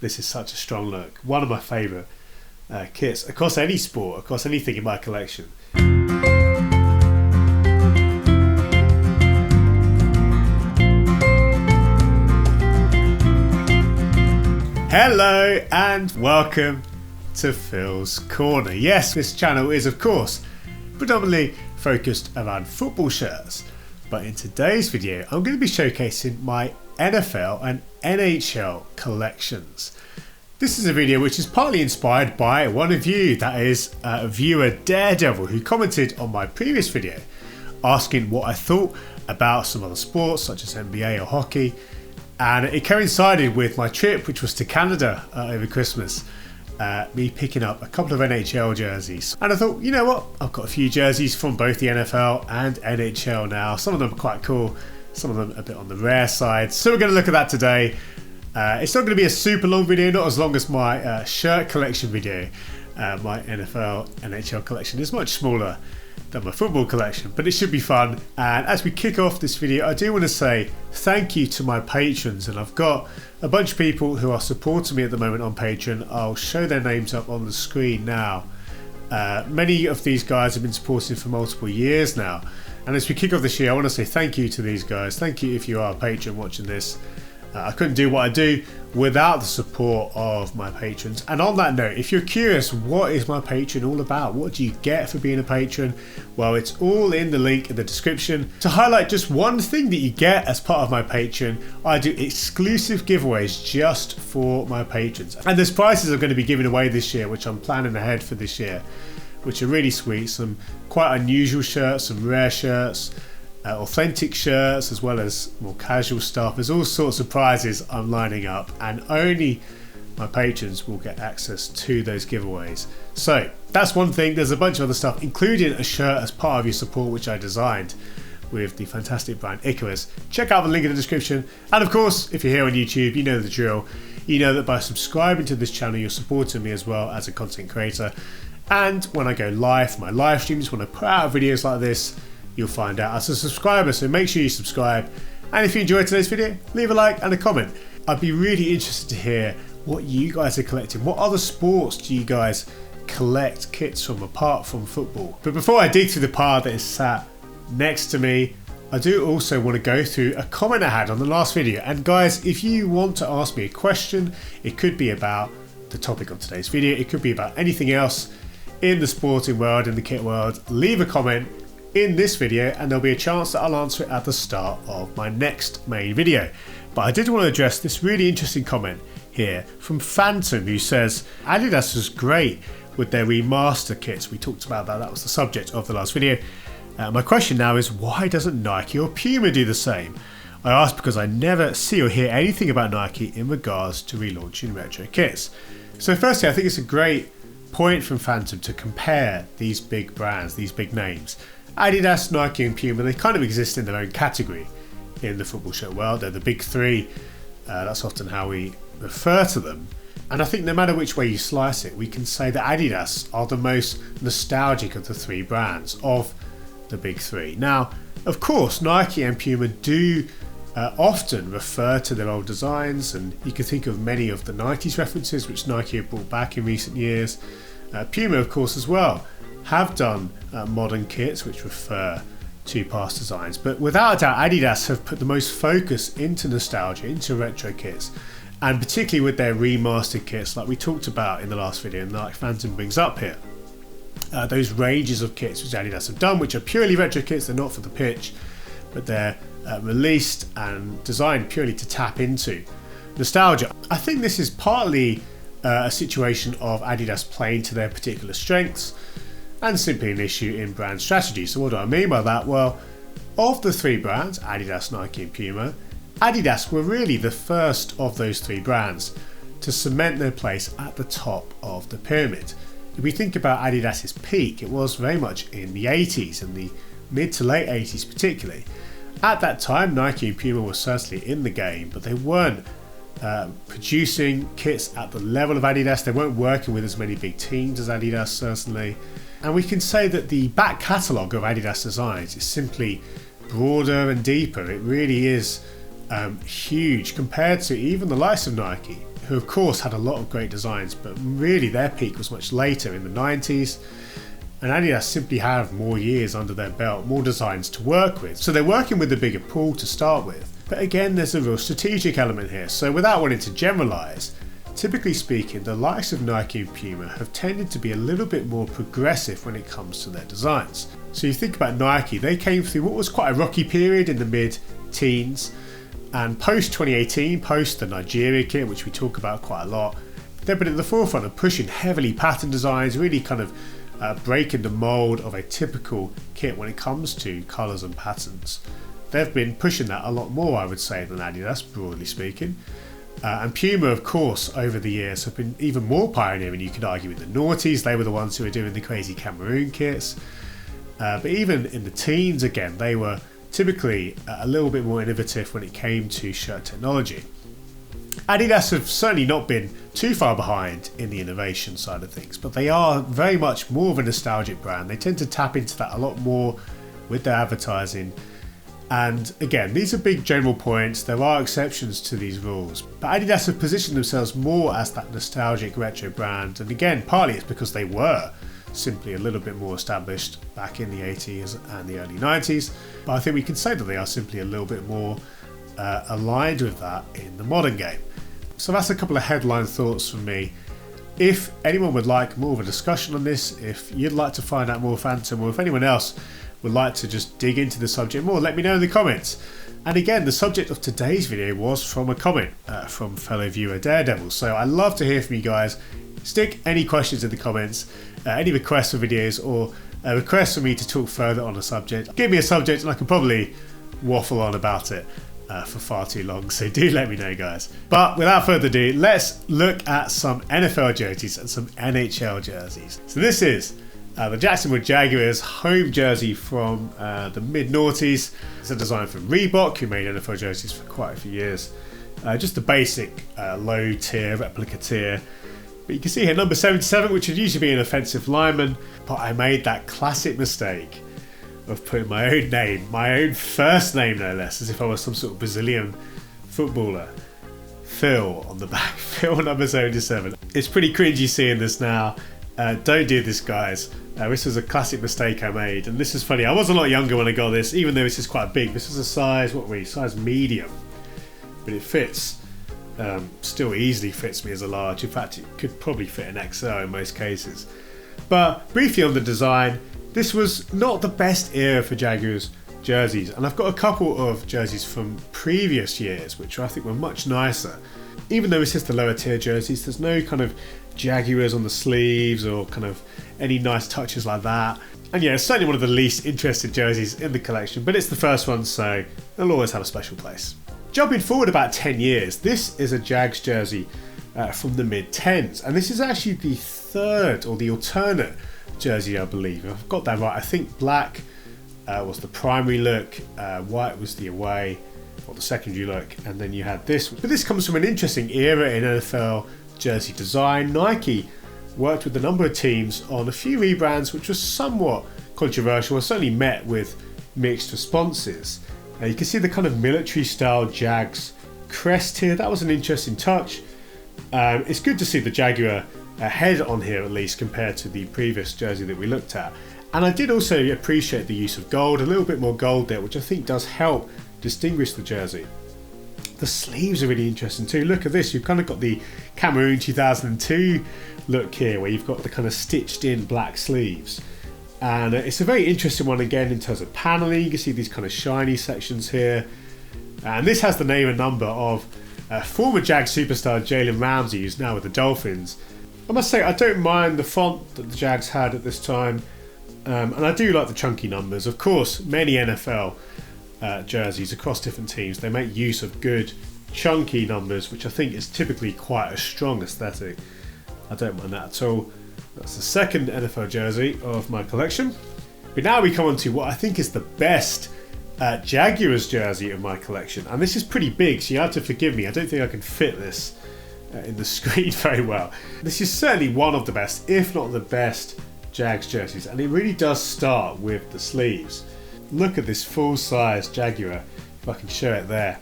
this is such a strong look. One of my favourite kits across any sport, across anything in my collection. Hello and welcome to Phil's Corner. Yes, this channel is of course predominantly focused around football shirts, but in today's video I'm going to be showcasing my NFL and NHL collections. This is a video which is partly inspired by one of you, that is viewer Daredevil, who commented on my previous video asking what I thought about some other sports such as NBA or hockey. And it coincided with my trip, which was to Canada over Christmas, me picking up a couple of NHL jerseys. And I thought, you know what, I've got a few jerseys from both the NFL and NHL now. Some of them are quite cool, some of them a bit on the rare side. So we're going to look at that today. It's not going to be a super long video, not as long as my shirt collection video. My NFL, NHL collection is much smaller than my football collection, but it should be fun. And as we kick off this video, I do want to say thank you to my patrons, and I've got a bunch of people who are supporting me at the moment on Patreon. I'll show their names up on the screen now. Many of these guys have been supporting for multiple years now, and as we kick off this year, I want to say thank you to these guys. Thank you if you are a patron watching this. I couldn't do what I do without the support of my patrons. And on that note, if you're curious, what is my Patreon all about? What do you get for being a patron? Well, it's all in the link in the description. To highlight just one thing that you get as part of my Patreon, I do exclusive giveaways just for my patrons. And there's prizes I'm going to be giving away this year, which I'm planning ahead for this year, which are really sweet. Some quite unusual shirts, some rare shirts, authentic shirts, as well as more casual stuff. There's all sorts of prizes I'm lining up, and only my patrons will get access to those giveaways. So that's one thing. There's a bunch of other stuff, including a shirt as part of your support, which I designed with the fantastic brand Icarus. Check out the link in the description. And of course, if you're here on YouTube, you know the drill. You know that by subscribing to this channel, you're supporting me as well as a content creator. And when I go live, my live streams, when I put out videos like this, you'll find out as a subscriber. So make sure you subscribe, and if you enjoyed today's video, leave a like and a comment. I'd be really interested to hear what you guys are collecting. What other sports do you guys collect kits from apart from football? But before I dig through the pile that is sat next to me, I do also want to go through a comment I had on the last video. And guys, if you want to ask me a question, it could be about the topic of today's video, it could be about anything else in the sporting world, in the kit world, leave a comment in this video and there'll be a chance that I'll answer it at the start of my next main video. But I did want to address this really interesting comment here from Phantom, who says Adidas was great with their remaster kits. We talked about that, that was the subject of the last video. My question now is, why doesn't Nike or Puma do the same? I ask because I never see or hear anything about Nike in regards to relaunching retro kits. So firstly, I think it's a great point from Phantom to compare these big brands, these big names. Adidas, Nike and Puma, they kind of exist in their own category in the football shirt world. They're the big three. That's often how we refer to them. And I think no matter which way you slice it, we can say that Adidas are the most nostalgic of the three brands, of the big three. Now, of course, Nike and Puma do often refer to their old designs, and you can think of many of the 90s references which Nike have brought back in recent years. Puma, of course, as well, have done modern kits which refer to past designs, but without a doubt Adidas have put the most focus into nostalgia, into retro kits, and particularly with their remastered kits like we talked about in the last video and like Phantom brings up here. Those ranges of kits which Adidas have done, which are purely retro kits, they're not for the pitch, but they're released and designed purely to tap into nostalgia. I think this is partly a situation of Adidas playing to their particular strengths, and simply an issue in brand strategy. So what do I mean by that? Well, of the three brands, Adidas, Nike and Puma, Adidas were really the first of those three brands to cement their place at the top of the pyramid. If we think about Adidas's peak, it was very much in the 80s, in the mid to late 80s particularly. At that time, Nike and Puma were certainly in the game, but they weren't producing kits at the level of Adidas. They weren't working with as many big teams as Adidas, certainly. And we can say that the back catalogue of Adidas designs is simply broader and deeper. It really is huge compared to even the likes of Nike who of course had a lot of great designs, but really their peak was much later in the 90s. And Adidas simply have more years under their belt, more designs to work with. So they're working with a bigger pool to start with. But again, there's a real strategic element here. So without wanting to generalize, typically speaking, the likes of Nike and Puma have tended to be a little bit more progressive when it comes to their designs. So you think about Nike, they came through what was quite a rocky period in the mid-teens, and post 2018, post the Nigeria kit, which we talk about quite a lot, they've been at the forefront of pushing heavily pattern designs, really kind of breaking the mold of a typical kit when it comes to colours and patterns. They've been pushing that a lot more, I would say, than Adidas, broadly speaking. And Puma, of course, over the years have been even more pioneering, you could argue, with the noughties. They were the ones who were doing the crazy Cameroon kits. But even in the teens, again, they were typically a little bit more innovative when it came to shirt technology. Adidas have certainly not been too far behind in the innovation side of things, but they are very much more of a nostalgic brand. They tend to tap into that a lot more with their advertising. And again, these are big general points. There are exceptions to these rules, but Adidas have positioned themselves more as that nostalgic retro brand. And again, partly it's because they were simply a little bit more established back in the 80s and the early 90s. But I think we can say that they are simply a little bit more aligned with that in the modern game. So that's a couple of headline thoughts from me. If anyone would like more of a discussion on this, if you'd like to find out more Phantom, or if anyone else would like to just dig into the subject more, let me know in the comments. And again, the subject of today's video was from a comment from fellow viewer Daredevil. So I'd love to hear from you guys. Stick any questions in the comments, any requests for videos, or requests for me to talk further on a subject. Give me a subject and I can probably waffle on about it for far too long, so do let me know, guys. But without further ado, let's look at some NFL jerseys and some NHL jerseys. So this is the Jacksonville Jaguars home jersey from the mid-noughties. It's a design from Reebok, who made NFL jerseys for quite a few years. Just the basic low tier, replica tier. But you can see here number 77, which would usually be an offensive lineman, but I made that classic mistake of putting my own name, my own first name no less, as if I was some sort of Brazilian footballer. Phil on the back, Phil number 77. It's pretty cringy seeing this now. Don't do this, guys. This was a classic mistake I made, and this is funny. I was a lot younger when I got this, even though this is quite big. This is a size, size medium, but it fits. Still easily fits me as a large. In fact, it could probably fit an XL in most cases. But briefly on the design, this was not the best era for Jaguars jerseys, and I've got a couple of jerseys from previous years which I think were much nicer. Even though it's just the lower tier jerseys, there's no kind of Jaguars on the sleeves or kind of any nice touches like that. And yeah, it's certainly one of the least interested jerseys in the collection, but it's the first one, so it'll always have a special place. Jumping forward about 10 years, this is a Jags jersey from the mid-10s, and this is actually the third or the alternate jersey, I believe. If I've got that right, I think black was the primary look, white was the away or the secondary look, and then you had this. But this comes from an interesting era in NFL jersey design. Nike worked with a number of teams on a few rebrands which was somewhat controversial, or certainly met with mixed responses. You can see the kind of military style Jags crest here. That was an interesting touch. It's good to see the Jaguar head on here, at least compared to the previous jersey that we looked at. And I did also appreciate the use of gold, a little bit more gold there, which I think does help distinguish the jersey. The sleeves are really interesting too. Look at this, you've kind of got the Cameroon 2002 look here, where you've got the kind of stitched in black sleeves. And it's a very interesting one again in terms of paneling. You can see these kind of shiny sections here. And this has the name and number of former Jags superstar Jalen Ramsey, who's now with the Dolphins. I must say, I don't mind the font that the Jags had at this time. And I do like the chunky numbers. Of course, many NFL jerseys across different teams, they make use of good chunky numbers, which I think is typically quite a strong aesthetic. I don't mind that at all. That's the second NFL jersey of my collection. But now we come on to what I think is the best Jaguars jersey of my collection. And this is pretty big, so you have to forgive me. I don't think I can fit this in the screen very well. This is certainly one of the best, if not the best, Jags jerseys. And it really does start with the sleeves. Look at this full-size Jaguar, if I can show it there.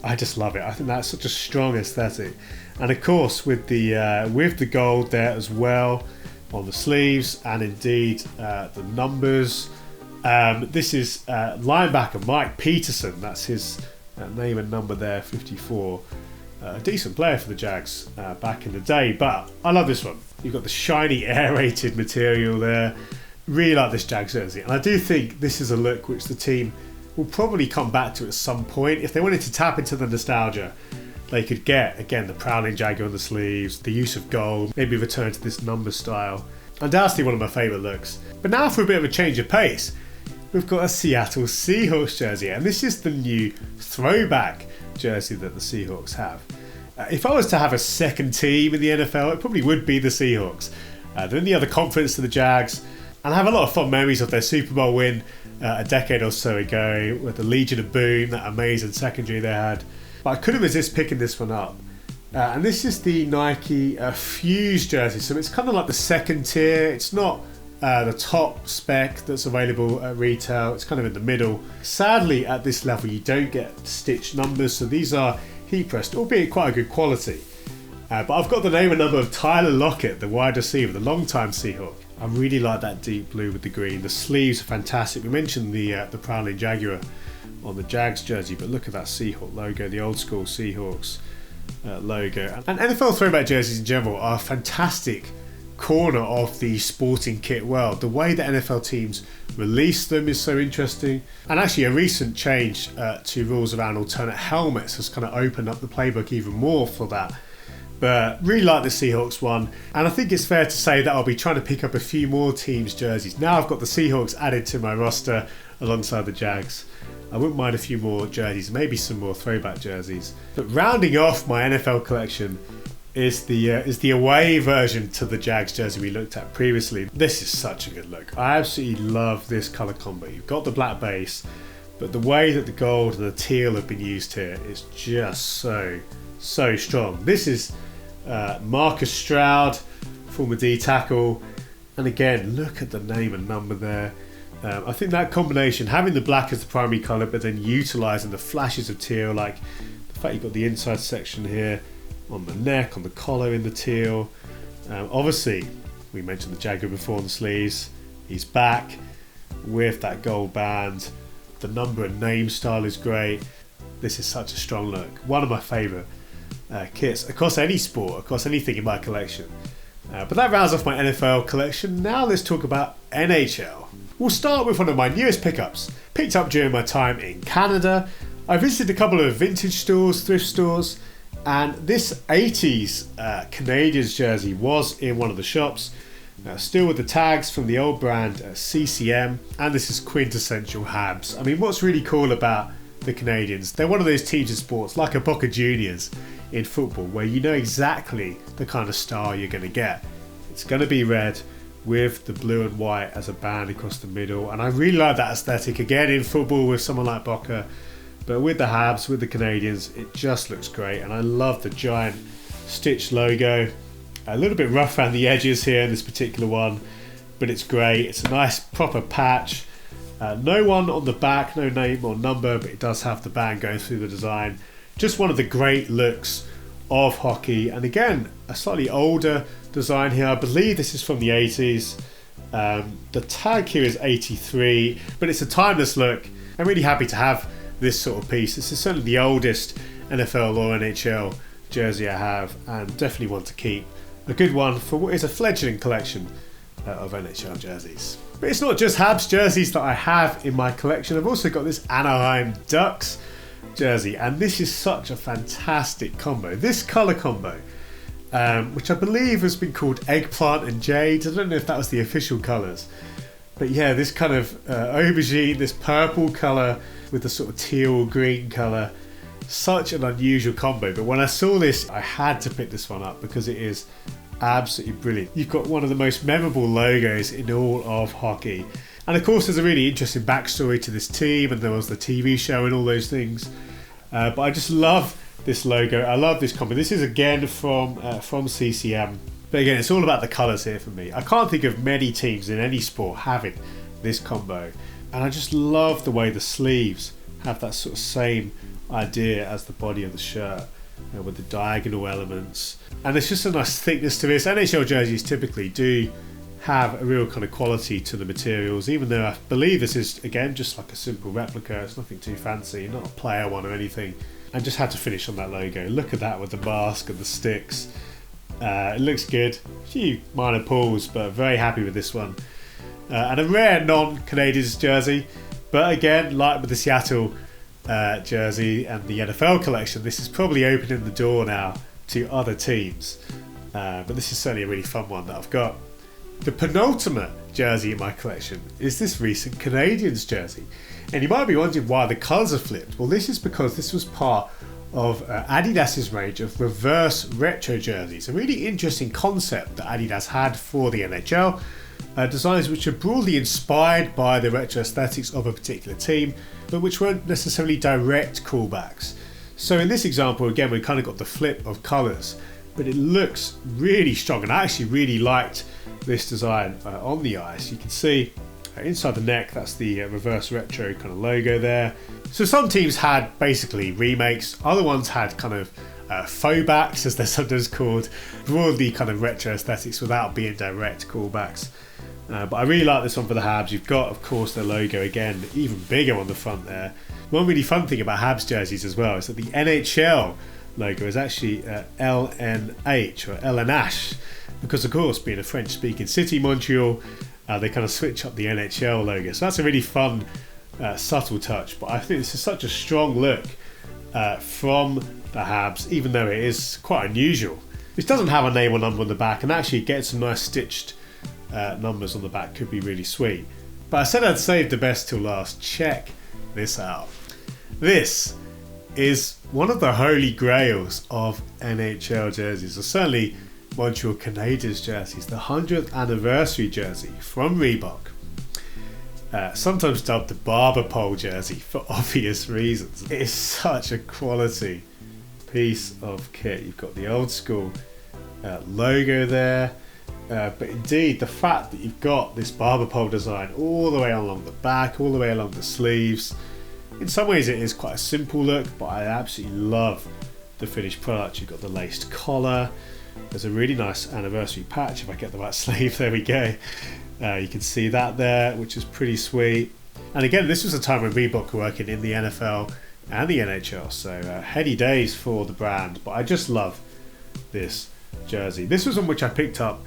I just love it. I think that's such a strong aesthetic. And of course with the gold there as well on the sleeves, and indeed the numbers. This is linebacker Mike Peterson. That's his name and number there, 54. A decent player for the Jags back in the day, but I love this one. You've got the shiny aerated material there. Really like this Jags jersey, and I do think this is a look which the team will probably come back to at some point. If they wanted to tap into the nostalgia, they could get, again, the prowling Jaguar on the sleeves, the use of gold, maybe return to this number style. Undoubtedly one of my favourite looks. But now for a bit of a change of pace, we've got a Seattle Seahawks jersey, and this is the new throwback jersey that the Seahawks have. If I was to have a second team in the NFL, it probably would be the Seahawks. They're in the other conference to the Jags, and I have a lot of fond memories of their Super Bowl win a decade or so ago with the Legion of Boom, that amazing secondary they had. But I couldn't resist picking this one up. And this is the Nike Fuse jersey, so it's kind of like the second tier. It's not the top spec that's available at retail, it's kind of in the middle. Sadly, at this level you don't get stitched numbers, so these are heat pressed, albeit quite a good quality. But I've got the name and number of Tyler Lockett, the wide receiver, the long-time Seahawk. I really like that deep blue with the green. The sleeves are fantastic. We mentioned the prowling Jaguar on the Jags jersey, but look at that Seahawk logo, the old school Seahawks logo. And NFL throwback jerseys in general are a fantastic corner of the sporting kit world. The way that NFL teams release them is so interesting, and actually a recent change to rules around alternate helmets has kind of opened up the playbook even more for that. But really like the Seahawks one, and I think it's fair to say that I'll be trying to pick up a few more teams' jerseys. Now I've got the Seahawks added to my roster alongside the Jags. I wouldn't mind a few more jerseys, maybe some more throwback jerseys. But rounding off my NFL collection is the away version to the Jags jersey we looked at previously. This is such a good look. I absolutely love this colour combo. You've got the black base, but the way that the gold and the teal have been used here is just so strong. This is Marcus Stroud, former D tackle, and again, look at the name and number there. I think that combination, having the black as the primary colour, but then utilising the flashes of teal, like the fact you've got the inside section here on the neck, on the collar in the teal. Obviously, we mentioned the Jaguar before on the sleeves. He's back with that gold band. The number and name style is great. This is such a strong look. One of my favourite kits across any sport, across anything in my collection. But that rounds off my NFL collection. Now let's talk about NHL. We'll start with one of my newest pickups, picked up during my time in Canada. I visited a couple of vintage stores, thrift stores, and this 80s Canadiens jersey was in one of the shops, still with the tags from the old brand CCM, and this is quintessential Habs. I mean, what's really cool about the Canadiens, they're one of those teams in sports, like a Boca Juniors in football, where you know exactly the kind of style you're going to get. It's going to be red with the blue and white as a band across the middle, and I really like that aesthetic again in football with someone like Boca. But with the Habs, with the Canadiens, it just looks great. And I love the giant stitched logo. A little bit rough around the edges here in this particular one, but it's great. It's a nice proper patch. No one on the back, no name or number, but it does have the band going through the design. Just one of the great looks of hockey. And again, a slightly older design here. I believe this is from the 80s. The tag here is 83, but it's a timeless look. I'm really happy to have this sort of piece. This is certainly the oldest NFL or NHL jersey I have, and definitely want to keep. A good one for what is a fledgling collection of NHL jerseys. But it's not just Habs jerseys that I have in my collection. I've also got this Anaheim Ducks jersey, and this is such a fantastic combo. This colour combo, which I believe has been called Eggplant and Jade. I don't know if that was the official colours, but yeah, this kind of aubergine, this purple colour with the sort of teal green colour, such an unusual combo. But when I saw this, I had to pick this one up because it is absolutely brilliant. You've got one of the most memorable logos in all of hockey, and of course there's a really interesting backstory to this team, and there was the TV show and all those things, but I just love this logo. I love this combo. This is again from CCM, but again, it's all about the colours here for me. I can't think of many teams in any sport having this combo, and I just love the way the sleeves have that sort of same idea as the body of the shirt. with the diagonal elements. And there's just a nice thickness to this. NHL jerseys typically do have a real kind of quality to the materials, even though I believe this is, again, just like a simple replica. It's nothing too fancy, not a player one or anything. And just had to finish on that logo. Look at that with the mask and the sticks. It looks good. A few minor pulls, but very happy with this one. And a rare non-Canadiens jersey, but again, like with the Seattle jersey and the NFL collection, this is probably opening the door now to other teams. But this is certainly a really fun one that I've got. The penultimate jersey in my collection is this recent Canadiens jersey. And you might be wondering why the colours are flipped. Well, this is because this was part of Adidas's range of reverse retro jerseys. A really interesting concept that Adidas had for the NHL. Designs which are broadly inspired by the retro aesthetics of a particular team, but which weren't necessarily direct callbacks. So in this example, again, we kind of got the flip of colours, but it looks really strong, and I actually really liked this design on the ice. You can see inside the neck, that's the reverse retro kind of logo there. So some teams had basically remakes, other ones had kind of faux backs, as they're sometimes called, broadly kind of retro aesthetics without being direct callbacks. But I really like this one for the Habs. You've got, of course, their logo again, even bigger on the front there. One really fun thing about Habs jerseys as well is that the NHL logo is actually LNH or LNH, because of course, being a French-speaking city, Montreal, they kind of switch up the NHL logo. So that's a really fun, subtle touch. But I think this is such a strong look from the Habs, even though it is quite unusual. This doesn't have a name or number on the back, and actually gets some nice stitched numbers on the back. Could be really sweet. But I said I'd save the best till last. Check this out. This is one of the holy grails of NHL jerseys, or certainly Montreal Canadiens jerseys, the 100th anniversary jersey from Reebok. Sometimes dubbed the barber pole jersey for obvious reasons. It is such a quality piece of kit. You've got the old school logo there, but indeed the fact that you've got this barber pole design all the way along the back, all the way along the sleeves. In some ways it is quite a simple look, but I absolutely love the finished product. You've got the laced collar. There's a really nice anniversary patch, if I get the right sleeve. There we go. You can see that there, which is pretty sweet. And again, this was a time when Reebok were working in the NFL and the NHL, so heady days for the brand. But I just love this jersey. This was one which I picked up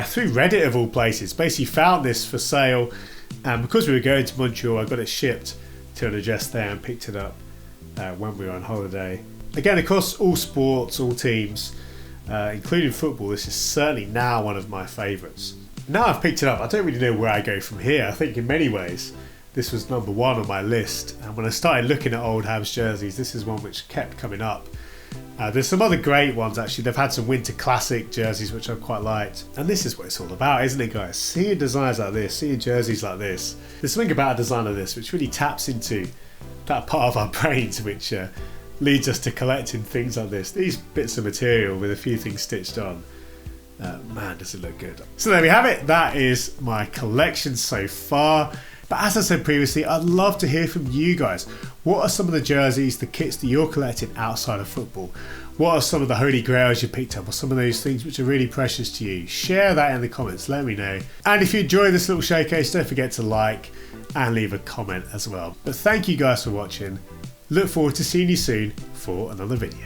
through Reddit of all places. Basically found this for sale, and because we were going to Montreal, I got it shipped to an address there and picked it up when we were on holiday. Again, across all sports, all teams, including football, this is certainly now one of my favourites. Now I've picked it up, I don't really know where I go from here. I think in many ways this was number one on my list, and when I started looking at old Habs jerseys, this is one which kept coming up. There's some other great ones actually. They've had some winter classic jerseys which I've quite liked, and this is what it's all about, isn't it, guys? Seeing designs like this, seeing jerseys like this. There's something about a design like this which really taps into that part of our brains which leads us to collecting things like this. These bits of material with a few things stitched on. Man, does it look good. So there we have it. That is my collection so far. But as I said previously, I'd love to hear from you guys. What are some of the jerseys, the kits that you're collecting outside of football? What are some of the holy grails you picked up, or some of those things which are really precious to you? Share that in the comments, let me know. And if you enjoy this little showcase, don't forget to like and leave a comment as well. But thank you guys for watching. Look forward to seeing you soon for another video.